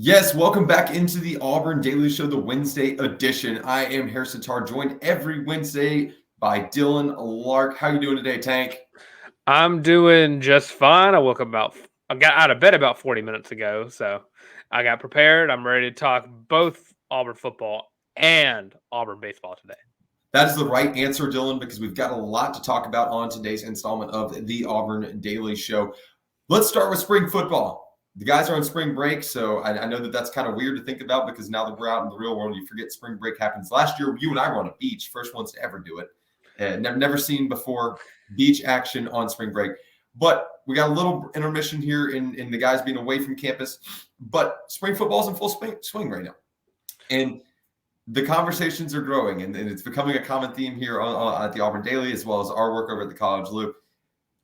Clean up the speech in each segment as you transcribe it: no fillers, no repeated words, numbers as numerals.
Yes, welcome back into the Auburn Daily Show, the Wednesday edition. I am Harrison Tarr, joined every Wednesday by Dylan Lark. How you doing today, Tank? I'm doing just fine. I got out of bed about 40 minutes ago, so I got prepared. I'm ready to talk both Auburn football and Auburn baseball today. That is the right answer, Dylan, because we've got a lot to talk about on today's installment of the Auburn Daily Show. Let's start with spring football. The guys are on spring break, so I know that that's kind of weird to think about because now that we're out in the real world, you forget spring break happens. Last year, you and I were on a beach, first ones to ever do it. Never seen before beach action on spring break. But we got a little intermission here in the guys being away from campus. But spring football's in full swing right now. And the conversations are growing, and it's becoming a common theme here at the Auburn Daily, as well as our work over at the College Loop,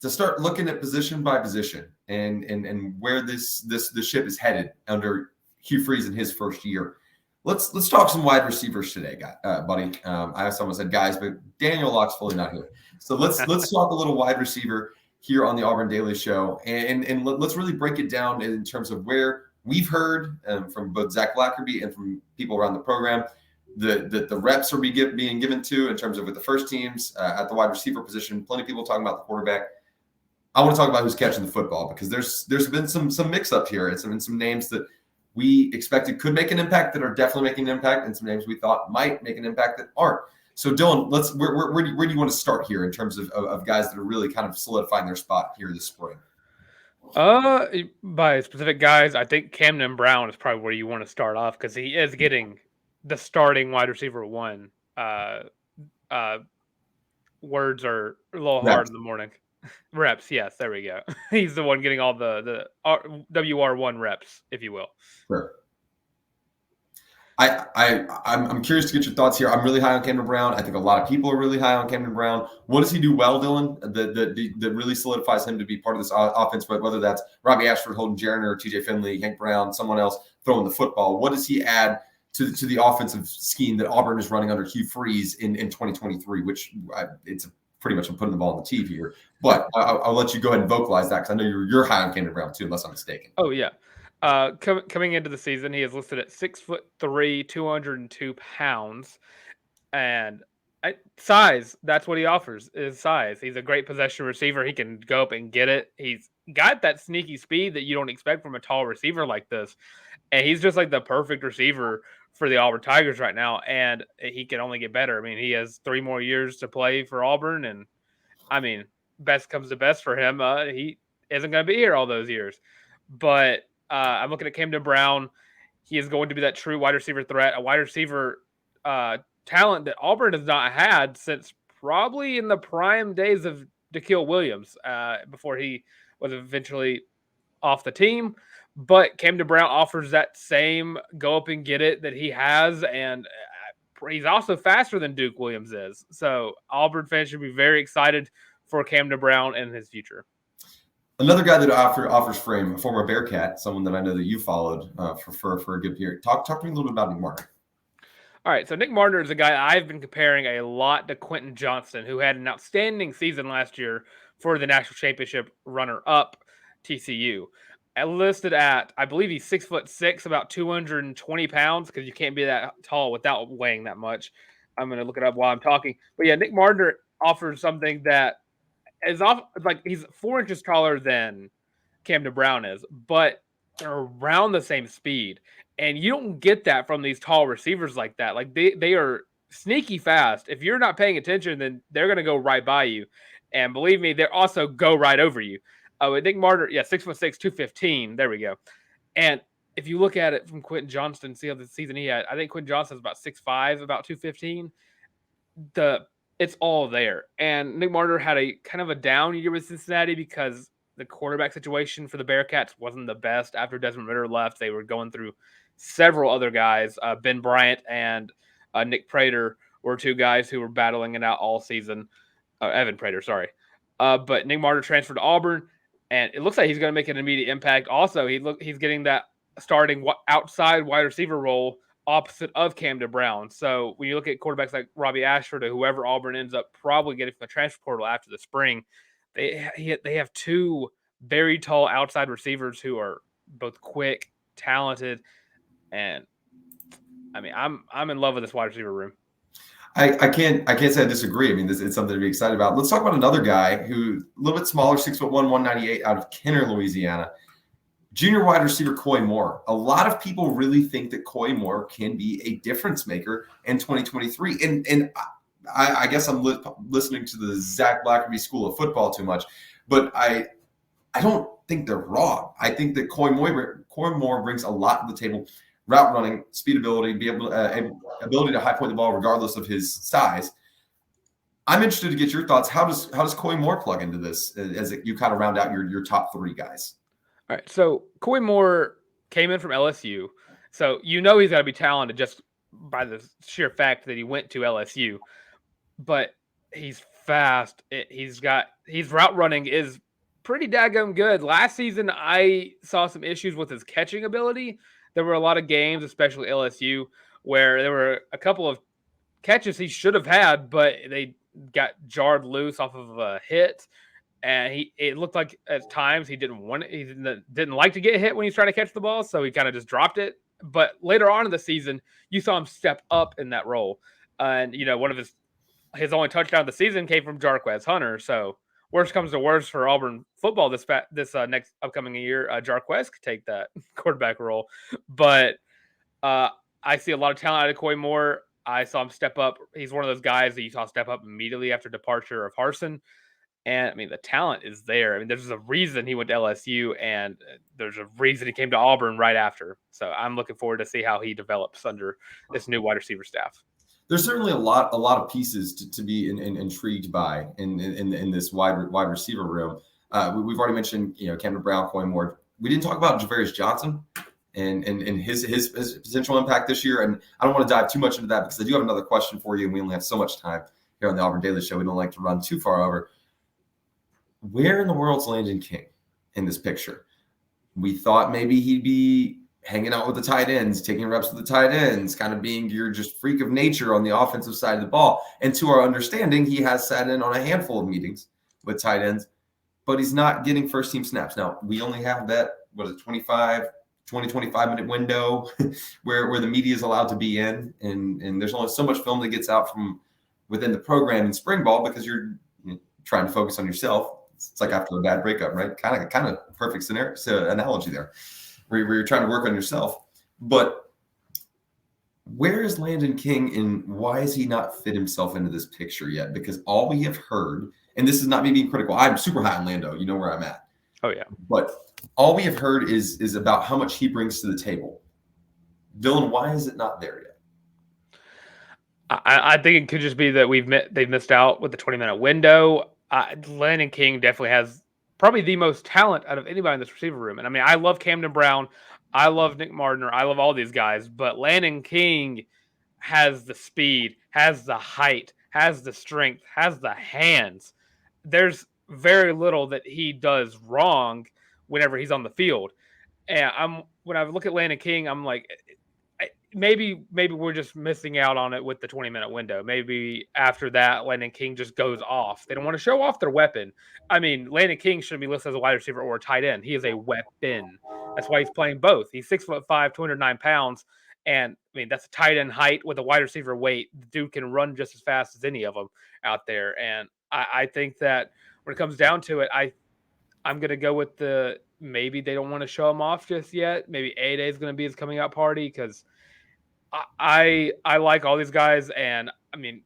to start looking at position by position and where the ship is headed under Hugh Freeze in his first year. Let's talk some wide receivers today, buddy. I almost said guys, but Daniel Locke's fully not here, so let's talk a little wide receiver here on the Auburn Daily Show, and let's really break it down in terms of where we've heard from both Zach Blackerby and from people around the program the reps are being given to in terms of with the first teams at the wide receiver position. Plenty of people talking about the quarterback. I want to talk about who's catching the football because there's been some mix-up here and some names that we expected could make an impact that are definitely making an impact, and some names we thought might make an impact that aren't. So, Dylan, where do you want to start here in terms of guys that are really kind of solidifying their spot here this spring? By specific guys, I think Camden Brown is probably where you want to start off because he is getting the starting wide receiver one. Uh, uh, Words are a little hard Reps. in the morning. Reps, yes, there we go. He's the one getting all the WR1 reps, if you will. Sure. I'm curious to get your thoughts here. I'm really high on Camden Brown. I think a lot of people are really high on Camden Brown. What does he do well, Dylan, that really solidifies him to be part of this offense, whether that's Robbie Ashford, Holden Jarner, TJ Finley, Hank Brown, someone else throwing the football? What does he add to the offensive scheme that Auburn is running under Hugh Freeze in 2023, which it's pretty much I'm putting the ball on the tee here. But I'll let you go ahead and vocalize that because I know you're high on Camden Brown too, unless I'm mistaken. Oh, yeah. Coming into the season, he is listed at 6'3", 202 pounds, and size. That's what he offers is size. He's a great possession receiver. He can go up and get it. He's got that sneaky speed that you don't expect from a tall receiver like this, and he's just like the perfect receiver for the Auburn Tigers right now. And he can only get better. I mean, he has 3 more years to play for Auburn, and I mean, best comes to best for him. He isn't going to be here all those years. But I'm looking at Camden Brown. He is going to be that true wide receiver threat, a wide receiver talent that Auburn has not had since probably in the prime days of Da'Keel Williams before he was eventually off the team. But Camden Brown offers that same go up and get it that he has, and he's also faster than Duke Williams is. So Auburn fans should be very excited for Camden Brown and his future. Another guy that offers frame, a former Bearcat, someone that I know that you followed for a good period. Talk to me a little bit about Nick Mardner. All right, so Nick Mardner is a guy I've been comparing a lot to Quentin Johnston, who had an outstanding season last year for the national championship runner-up TCU. Listed at, I believe he's 6'6", about 220 pounds, because you can't be that tall without weighing that much. I'm going to look it up while I'm talking. But yeah, Nick Mardner offers something that is off, like he's 4 inches taller than Camden Brown is, but they're around the same speed. And you don't get that from these tall receivers like that. Like they are sneaky fast. If you're not paying attention, then they're going to go right by you. And believe me, they also go right over you. Nick Mardner, 6'6", 215. There we go. And if you look at it from Quentin Johnston, see how the season he had, I think Quentin Johnston's about 6'5", about 215. It's all there. And Nick Mardner had a kind of a down year with Cincinnati because the quarterback situation for the Bearcats wasn't the best after Desmond Ridder left. They were going through several other guys. Ben Bryant and Nick Prater were 2 guys who were battling it out all season. Evan Prater, sorry. But Nick Mardner transferred to Auburn, and it looks like he's going to make an immediate impact. Also, he's getting that starting outside wide receiver role opposite of Camden Brown. So when you look at quarterbacks like Robbie Ashford or whoever Auburn ends up probably getting from the transfer portal after the spring, they have 2 very tall outside receivers who are both quick, talented. And I mean, I'm in love with this wide receiver room. I can't say I disagree. I mean, it's something to be excited about. Let's talk about another guy who a little bit smaller, 6'1", 198, out of Kenner, Louisiana. Junior wide receiver Coy Moore. A lot of people really think that Coy Moore can be a difference maker in 2023. And I guess I'm listening to the Zach Blackerby School of Football too much, but I don't think they're wrong. I think that Coy Moore brings a lot to the table. Route running, speed ability, ability to high point the ball regardless of his size. I'm interested to get your thoughts. How does Coy Moore plug into this as you kind of round out your top three guys? All right, so Coy Moore came in from LSU, so he's got to be talented just by the sheer fact that he went to LSU. But he's fast. His route running is pretty daggum good. Last season, I saw some issues with his catching ability. There were a lot of games, especially LSU, where there were a couple of catches he should have had, but they got jarred loose off of a hit. And it looked like at times he didn't like to get hit when he's trying to catch the ball, so he kind of just dropped it. But later on in the season, you saw him step up in that role. And one of his only touchdown of the season came from Jarquez Hunter. So worst comes to worst for Auburn football this next upcoming year, Jarquez could take that quarterback role. But I see a lot of talent out of Coy Moore. I saw him step up. He's one of those guys that you saw step up immediately after departure of Harsin. And I mean, the talent is there. I mean, there's a reason he went to LSU, and there's a reason he came to Auburn right after. So I'm looking forward to see how he develops under this new wide receiver staff. There's certainly a lot of pieces to be intrigued by in this wide receiver room. We've already mentioned Camden Brown, Coy Moore. We didn't talk about Javarius Johnson and his potential impact this year. And I don't want to dive too much into that because I do have another question for you, and we only have so much time here on the Auburn Daily Show. We don't like to run too far over. Where in the world's Landen King in this picture? We thought maybe he'd be hanging out with the tight ends, taking reps with the tight ends, kind of being your just freak of nature on the offensive side of the ball. And to our understanding, he has sat in on a handful of meetings with tight ends, but he's not getting first team snaps. Now, we only have that, 25 minute window where the media is allowed to be in. And there's only so much film that gets out from within the program in spring ball because you're trying to focus on yourself. It's like after a bad breakup, right? Kind of perfect scenario, analogy there, where you're trying to work on yourself. But where is Landen King, and why has he not fit himself into this picture yet? Because all we have heard, and this is not me being critical, I'm super high on Lando. You know where I'm at. Oh, yeah. But all we have heard is about how much he brings to the table. Dylan, why is it not there yet? I think it could just be that they've missed out with the 20-minute window. Landen King definitely has probably the most talent out of anybody in this receiver room. And I mean, I love Camden Brown. I love Nick Mardner. I love all these guys. But Landen King has the speed, has the height, has the strength, has the hands. There's very little that he does wrong whenever he's on the field. And when I look at Landen King, I'm like, maybe we're just missing out on it with the 20-minute window. Maybe after that, Landen King just goes off. They don't want to show off their weapon. I mean, Landen King shouldn't be listed as a wide receiver or a tight end. He is a weapon. That's why he's playing both. He's 6'5", 209 pounds. And I mean, that's a tight end height with a wide receiver weight. The dude can run just as fast as any of them out there. And I think that when it comes down to it, I'm going to go with maybe they don't want to show him off just yet. Maybe A-Day is going to be his coming out party because I like all these guys, and I mean,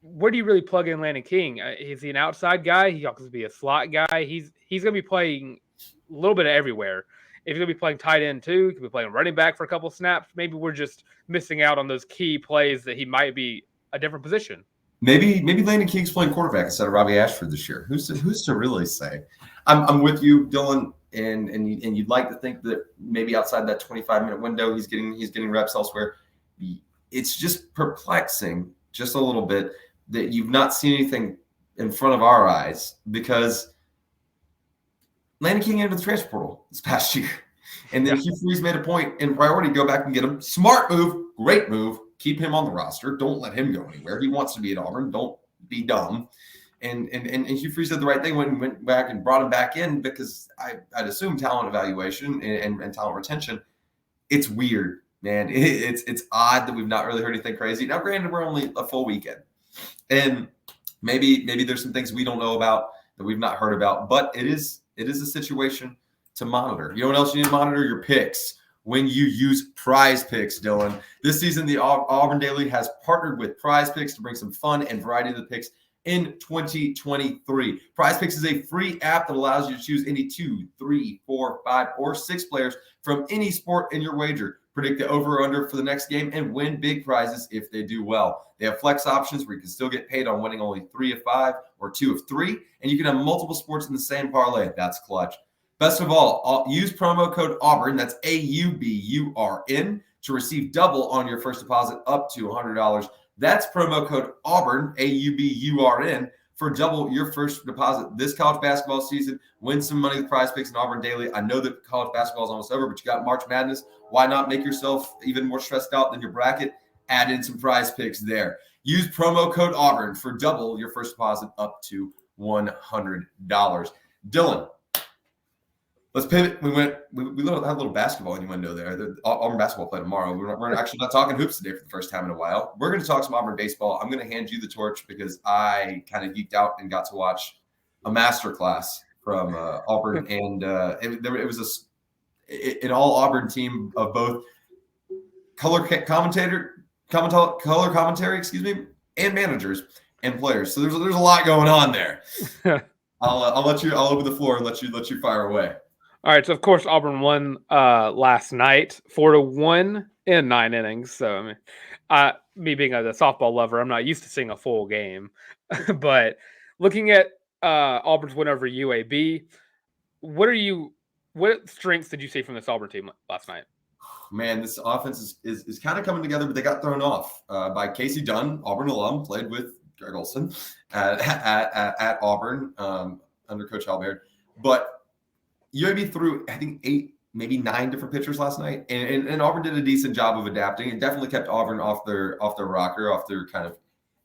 where do you really plug in Landen King? Is he an outside guy? He happens to be a slot guy. He's going to be playing a little bit of everywhere. If he's going to be playing tight end too, he could be playing running back for a couple of snaps. Maybe we're just missing out on those key plays that he might be a different position. Maybe Landen King's playing quarterback instead of Robbie Ashford this year. Who's to really say? I'm with you, Dylan, and you'd like to think that maybe outside that 25-minute window, he's getting reps elsewhere. It's just perplexing just a little bit that you've not seen anything in front of our eyes because Landen King entered the transfer portal this past year. And then Hugh Freeze made a point in priority, go back and get him. Smart move, great move. Keep him on the roster. Don't let him go anywhere. He wants to be at Auburn. Don't be dumb. And Hugh Freeze did the right thing when he went back and brought him back in because I'd assume talent evaluation and talent retention. It's weird man, it's odd that we've not really heard anything crazy. Now, granted, we're only a full weekend, and maybe there's some things we don't know about that we've not heard about, but it is a situation to monitor. You know what else you need to monitor? Your picks. When you use Prize Picks, Dylan. This season, the Auburn Daily has partnered with Prize Picks to bring some fun and variety to the picks in 2023. Prize Picks is a free app that allows you to choose any 2, 3, 4, 5, or 6 players from any sport in your wager. Predict the over or under for the next game and win big prizes if they do well. They have flex options where you can still get paid on winning only 3 of 5 or 2 of 3, and you can have multiple sports in the same parlay. That's clutch. Best of all, use promo code Auburn, that's AUBURN, to receive double on your first deposit up to $100. That's promo code Auburn, AUBURN, for double your first deposit this college basketball season. Win some money with Prize Picks and Auburn Daily. I know that college basketball is almost over, but you got March Madness. Why not make yourself even more stressed out than your bracket? Add in some Prize Picks there. Use promo code Auburn for double your first deposit up to $100. Dylan, let's pivot. We had a little basketball innuendo there. The Auburn basketball play tomorrow. We're actually not talking hoops today for the first time in a while. We're going to talk some Auburn baseball. I'm going to hand you the torch because I kind of geeked out and got to watch a masterclass from Auburn, and it was an all Auburn team of both color commentary, and managers and players. So there's a lot going on there. I'll open the floor and let you fire away. All right, so of course Auburn won last night 4-1 in 9 innings. So I mean, me being a softball lover, I'm not used to seeing a full game. But looking at Auburn's win over UAB, what strengths did you see from this Auburn team last night? Man, this offense is kind of coming together, but they got thrown off by Casey Dunn, Auburn alum, played with Greg Olson at Auburn under Coach Halbert. But UAB threw, I think, 8, maybe 9 different pitchers last night, and Auburn did a decent job of adapting. It definitely kept Auburn off their rocker, off their kind of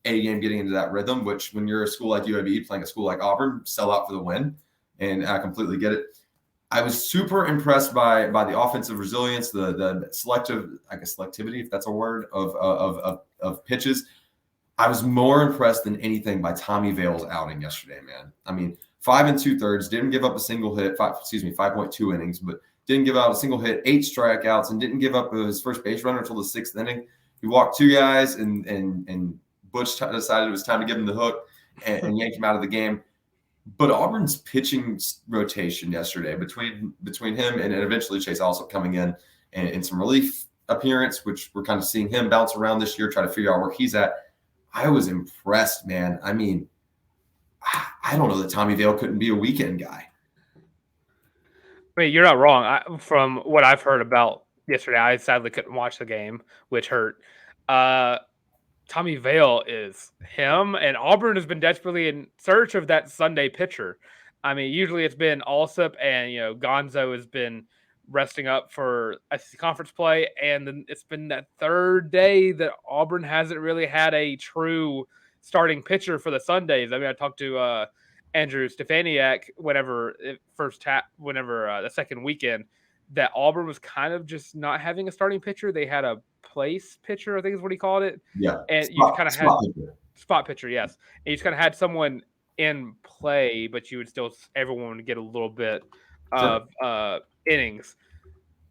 A game, getting into that rhythm, which when you're a school like UAB playing a school like Auburn, sell out for the win, and I completely get it. I was super impressed by the offensive resilience, the selectivity, if that's a word, of pitches. I was more impressed than anything by Tommy Vail's outing yesterday, man. I mean, 5 2/3, didn't give up a single hit, 5.2 innings, but didn't give out a single hit, 8 strikeouts, and didn't give up his first base runner until the 6th inning. He walked 2 guys, and Butch decided it was time to give him the hook and yank him out of the game. But Auburn's pitching rotation yesterday between him and eventually Chase Alsop coming in some relief appearance, which we're kind of seeing him bounce around this year, try to figure out where he's at. I was impressed, man. I mean, I don't know that Tommy Vail couldn't be a weekend guy. I mean, you're not wrong. From what I've heard about yesterday, I sadly couldn't watch the game, which hurt. Tommy Vail is him, and Auburn has been desperately in search of that Sunday pitcher. I mean, usually it's been Alsop, and Gonzo has been resting up for SEC conference play, and then it's been that third day that Auburn hasn't really had a true starting pitcher for the Sundays. I mean, I talked to Andrew Stefaniak whenever the second weekend, that Auburn was kind of just not having a starting pitcher. They had a place pitcher, I think is what he called it. Yeah. And you kind of had spot pitcher, yes. And you just kind of had someone in play, but you would still, everyone would get a little bit of innings.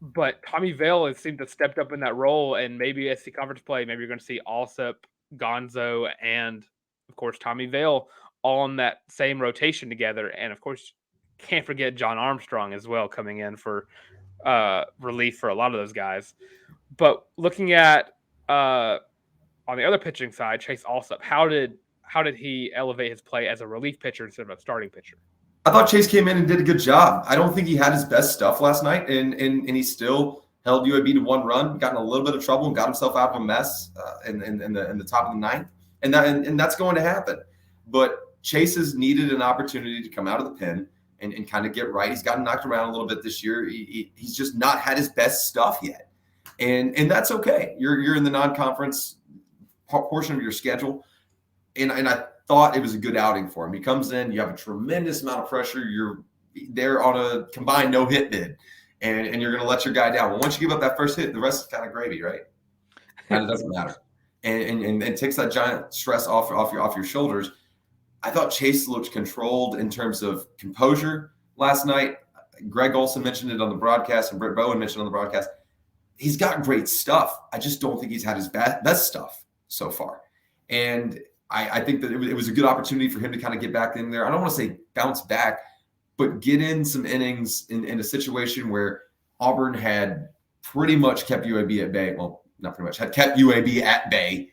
But Tommy Vail has seemed to have stepped up in that role, and maybe SEC conference play, maybe you're going to see Alsop, Gonzo, and of course Tommy Vail all on that same rotation together. And of course, can't forget John Armstrong as well coming in for relief for a lot of those guys. But looking at on the other pitching side, Chase Alsop, how did he elevate his play as a relief pitcher instead of a starting pitcher? I thought Chase came in and did a good job. I don't think he had his best stuff last night, and he still held UAB to 1 run, got in a little bit of trouble, and got himself out of a mess in the top of the 9th, and that's going to happen. But Chase has needed an opportunity to come out of the pen and kind of get right. He's gotten knocked around a little bit this year. He's just not had his best stuff yet, and that's okay. You're in the non-conference portion of your schedule, and I thought it was a good outing for him. He comes in, you have a tremendous amount of pressure. You're there on a combined no-hit bid, and you're going to let your guy down. Well, once you give up that first hit, the rest is kind of gravy, right? And it doesn't matter. And it takes that giant stress off your shoulders. I thought Chase looked controlled in terms of composure last night. Greg Olsen mentioned it on the broadcast, and Britt Bowen mentioned on the broadcast. He's got great stuff. I just don't think he's had his best stuff so far. And I think that it was a good opportunity for him to kind of get back in there. I don't want to say bounce back, but get in some innings in a situation where Auburn had pretty much kept UAB at bay. Well, not pretty much, had kept UAB at bay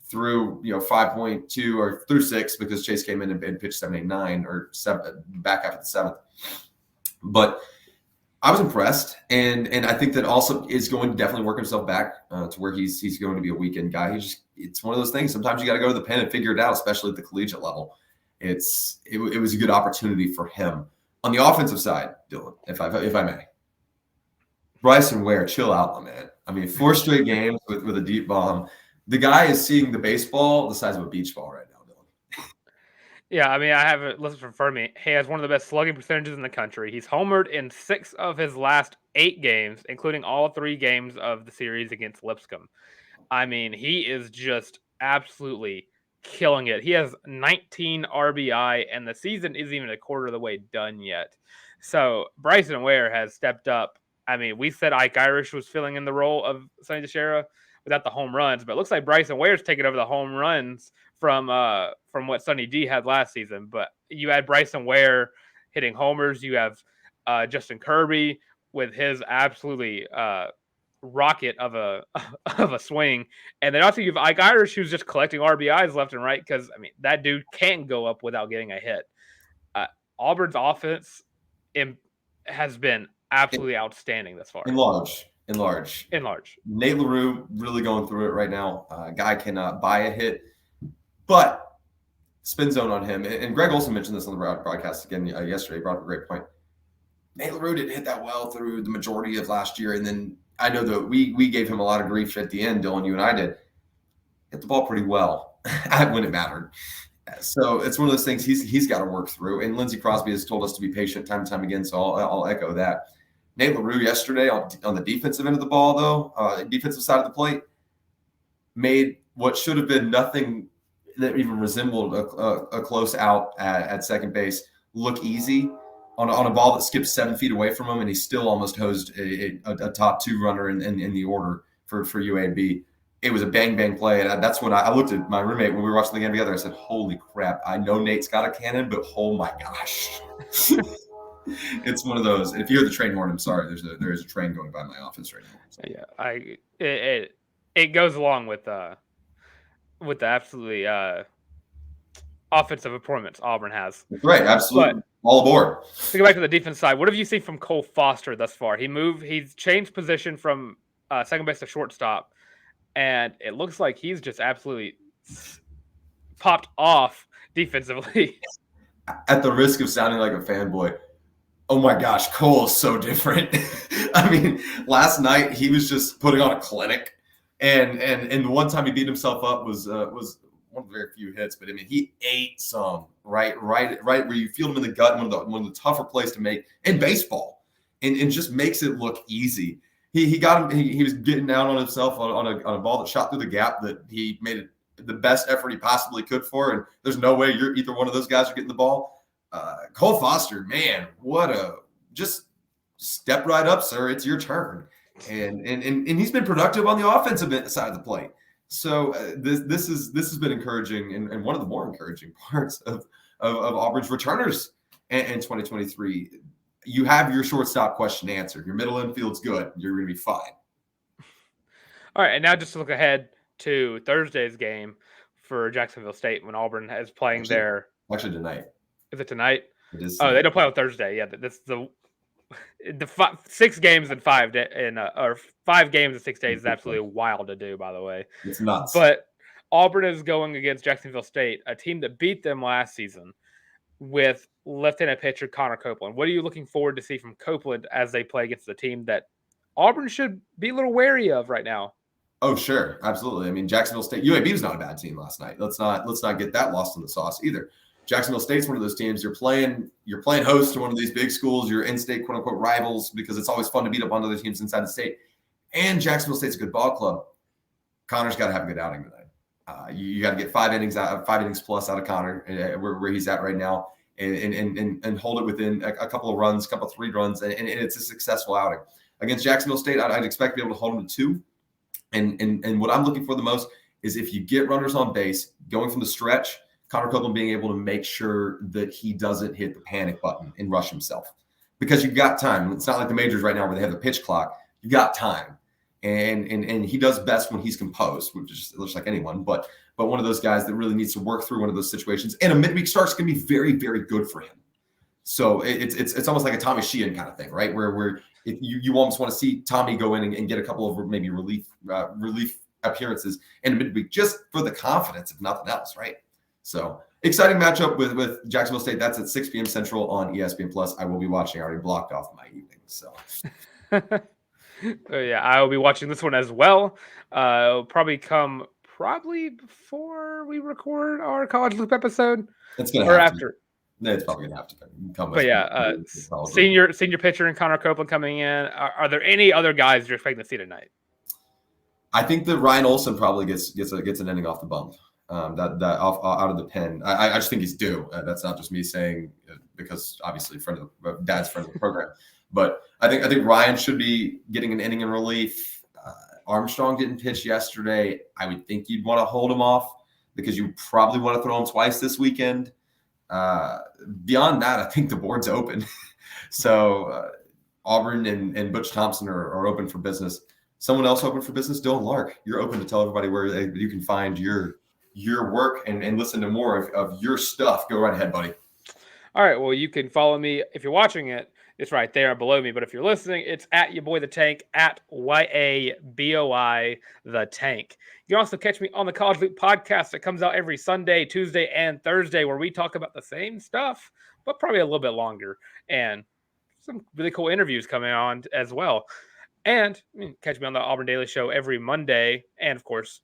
through 5.2 or through 6 because Chase came in and pitched 7, 8, 9 or 7 back after the 7th. But I was impressed, and I think that also is going to definitely work himself back to where he's going to be a weekend guy. It's one of those things. Sometimes you got to go to the pen and figure it out, especially at the collegiate level. It was a good opportunity for him. On the offensive side, Dylan, if I may, Bryson Ware, chill out, my man. I mean, 4 straight games with a deep bomb. The guy is seeing the baseball the size of a beach ball right now, Dylan. Yeah, I mean, I have it listed in front of me. He has one of the best slugging percentages in the country. He's homered in 6 of his last 8 games, including all 3 games of the series against Lipscomb. I mean, he is just absolutely killing it. He has 19 RBI, and the season isn't even a quarter of the way done yet. So Bryson Ware has stepped up. I mean, we said Ike Irish was filling in the role of Sonny DeShera without the home runs, but it looks like Bryson Ware's taking over the home runs from what Sonny D had last season. But you had Bryson Ware hitting homers. You have Justin Kirby with his absolutely rocket of a swing, and then also you have Ike Irish, who's just collecting RBIs left and right because I mean that dude can't go up without getting a hit. Auburn's offense has been absolutely outstanding thus far. In large. Nate LaRue really going through it right now. Guy cannot buy a hit, but spin zone on him. And Greg also mentioned this on the broadcast again yesterday. He brought up a great point. Nate LaRue didn't hit that well through the majority of last year, and then I know that we gave him a lot of grief at the end. Dylan, you and I did. Hit the ball pretty well when it mattered. So it's one of those things he's got to work through. And Lindsey Crosby has told us to be patient time and time again, so I'll echo that. Nate LaRue yesterday on the defensive end of the ball, though, defensive side of the plate, made what should have been nothing that even resembled a close out at second base look easy on a ball that skipped 7 feet away from him, and he still almost hosed a top 2 runner in the order for UAB. It was a bang play, and that's when I looked at my roommate when we were watching the game together. I said, "Holy crap! I know Nate's got a cannon, but oh my gosh!" It's one of those. If you hear the train horn, I'm sorry. There is a train going by my office right now. So. Yeah, it goes along with the absolutely offensive performance Auburn has. Right, absolutely. But all aboard. To go back to the defense side, what have you seen from Cole Foster thus far? He's changed position from second base to shortstop, and it looks like he's just absolutely popped off defensively. At the risk of sounding like a fanboy, oh my gosh, Cole is so different. I mean, last night he was just putting on a clinic, and the one time he beat himself up was one of the very few hits, but I mean he ate some right where you feel him in the gut, one of the tougher plays to make in baseball, and just makes it look easy. He got him. He was getting down on himself on a ball that shot through the gap that he made it the best effort he possibly could for, and there's no way either one of those guys are getting the ball. Cole Foster, man, just step right up, sir. It's your turn, and he's been productive on the offensive side of the plate. So this has been encouraging, and one of the more encouraging parts of Auburn's returners in 2023. You have your shortstop question answered. Your middle infield's good. You're going to be fine. All right, and now just to look ahead to Thursday's game for Jacksonville State when Auburn is playing there. Actually tonight. Is it tonight? It is. Oh, they don't play on Thursday. Yeah, that's the 6 games in 5 days, or 5 games in 6 days is absolutely wild to do. By the way, it's nuts. But Auburn is going against Jacksonville State, a team that beat them last season, with left-handed pitcher Connor Copeland. What are you looking forward to see from Copeland as they play against the team that Auburn should be a little wary of right now? Oh, sure. Absolutely. I mean, Jacksonville State, UAB was not a bad team last night. Let's not get that lost in the sauce either. Jacksonville State's one of those teams. You're playing host to one of these big schools, your in-state quote unquote rivals, because it's always fun to beat up on other teams inside the state. And Jacksonville State's a good ball club. Connor's got to have a good outing tonight. You got to get 5 innings plus out of Connor, where he's at right now, and hold it within a couple of runs, 3 runs, and it's a successful outing. Against Jacksonville State, I'd expect to be able to hold him to 2. And what I'm looking for the most is if you get runners on base going from the stretch, Connor Copeland being able to make sure that he doesn't hit the panic button and rush himself, because you've got time. It's not like the majors right now where they have the pitch clock. You got time, and he does best when he's composed, which just looks like anyone. But one of those guys that really needs to work through one of those situations. And a midweek start's going to be very, very good for him. So it's almost like a Tommy Sheehan kind of thing, right? Where if you almost want to see Tommy go in and get a couple of maybe relief appearances in a midweek just for the confidence, if nothing else, right? So exciting matchup with Jacksonville State. That's at 6 p.m. Central on ESPN Plus. I will be watching. I already blocked off my evening. So yeah, I will be watching this one as well. It'll probably come before we record our College Loop episode. It's gonna or have after. It's probably gonna have to come. But yeah, senior pitcher and Connor Copeland coming in. Are there any other guys you're expecting to see tonight? I think that Ryan Olson probably gets an inning off the bump. That out of the pen. I just think he's due. That's not just me saying because obviously dad's friend of the program. But I think Ryan should be getting an inning in relief. Armstrong didn't pitch yesterday. I would think you'd want to hold him off because you probably want to throw him twice this weekend. Beyond that, I think the board's open. So Auburn and Butch Thompson are open for business. Someone else open for business, Dylan Lark. You're open to tell everybody where you can find your work and listen to more of your stuff. Go right ahead, buddy. All right. Well, you can follow me. If you're watching it, it's right there below me. But if you're listening, it's at your boy the Tank, at YABOI the Tank. You can also catch me on the College Loop podcast that comes out every Sunday, Tuesday, and Thursday, where we talk about the same stuff, but probably a little bit longer. And some really cool interviews coming on as well. And catch me on the Auburn Daily Show every Monday and, of course,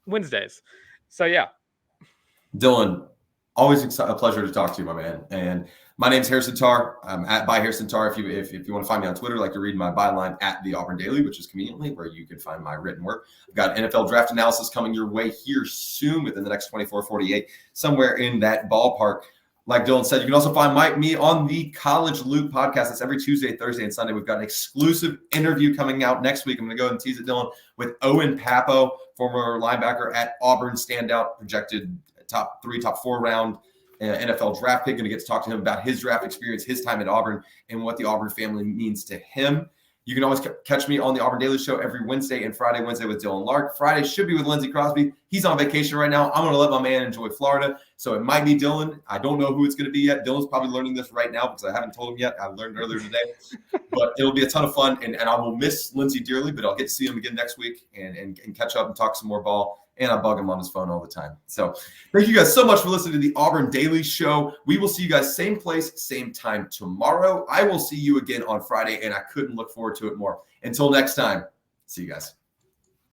Wednesdays. So, yeah. Dylan, always a pleasure to talk to you, my man. And my name's Harrison Tarr. I'm at by Harrison Tarr. If you want to find me on Twitter, like to read my byline at the Auburn Daily, which is conveniently where you can find my written work. I've got NFL draft analysis coming your way here soon within the next 24, 48, somewhere in that ballpark. Like Dylan said, you can also find me on the College Loop podcast. That's every Tuesday, Thursday, and Sunday. We've got an exclusive interview coming out next week. I'm going to go ahead and tease it, Dylan, with Owen Papo, former linebacker at Auburn, standout, projected top 3, top 4 round NFL draft pick. Going to get to talk to him about his draft experience, his time at Auburn, and what the Auburn family means to him. You can always catch me on the Auburn Daily Show every Wednesday and Friday. Wednesday with Dylan Lark. Friday should be with Lindsey Crosby. He's on vacation right now. I'm going to let my man enjoy Florida. So it might be Dylan. I don't know who it's going to be yet. Dylan's probably learning this right now because I haven't told him yet. I learned earlier today. But it'll be a ton of fun. And I will miss Lindsey dearly, but I'll get to see him again next week and catch up and talk some more ball. And I bug him on his phone all the time. So thank you guys so much for listening to the Auburn Daily Show. We will see you guys same place, same time tomorrow. I will see you again on Friday, and I couldn't look forward to it more. Until next time, see you guys.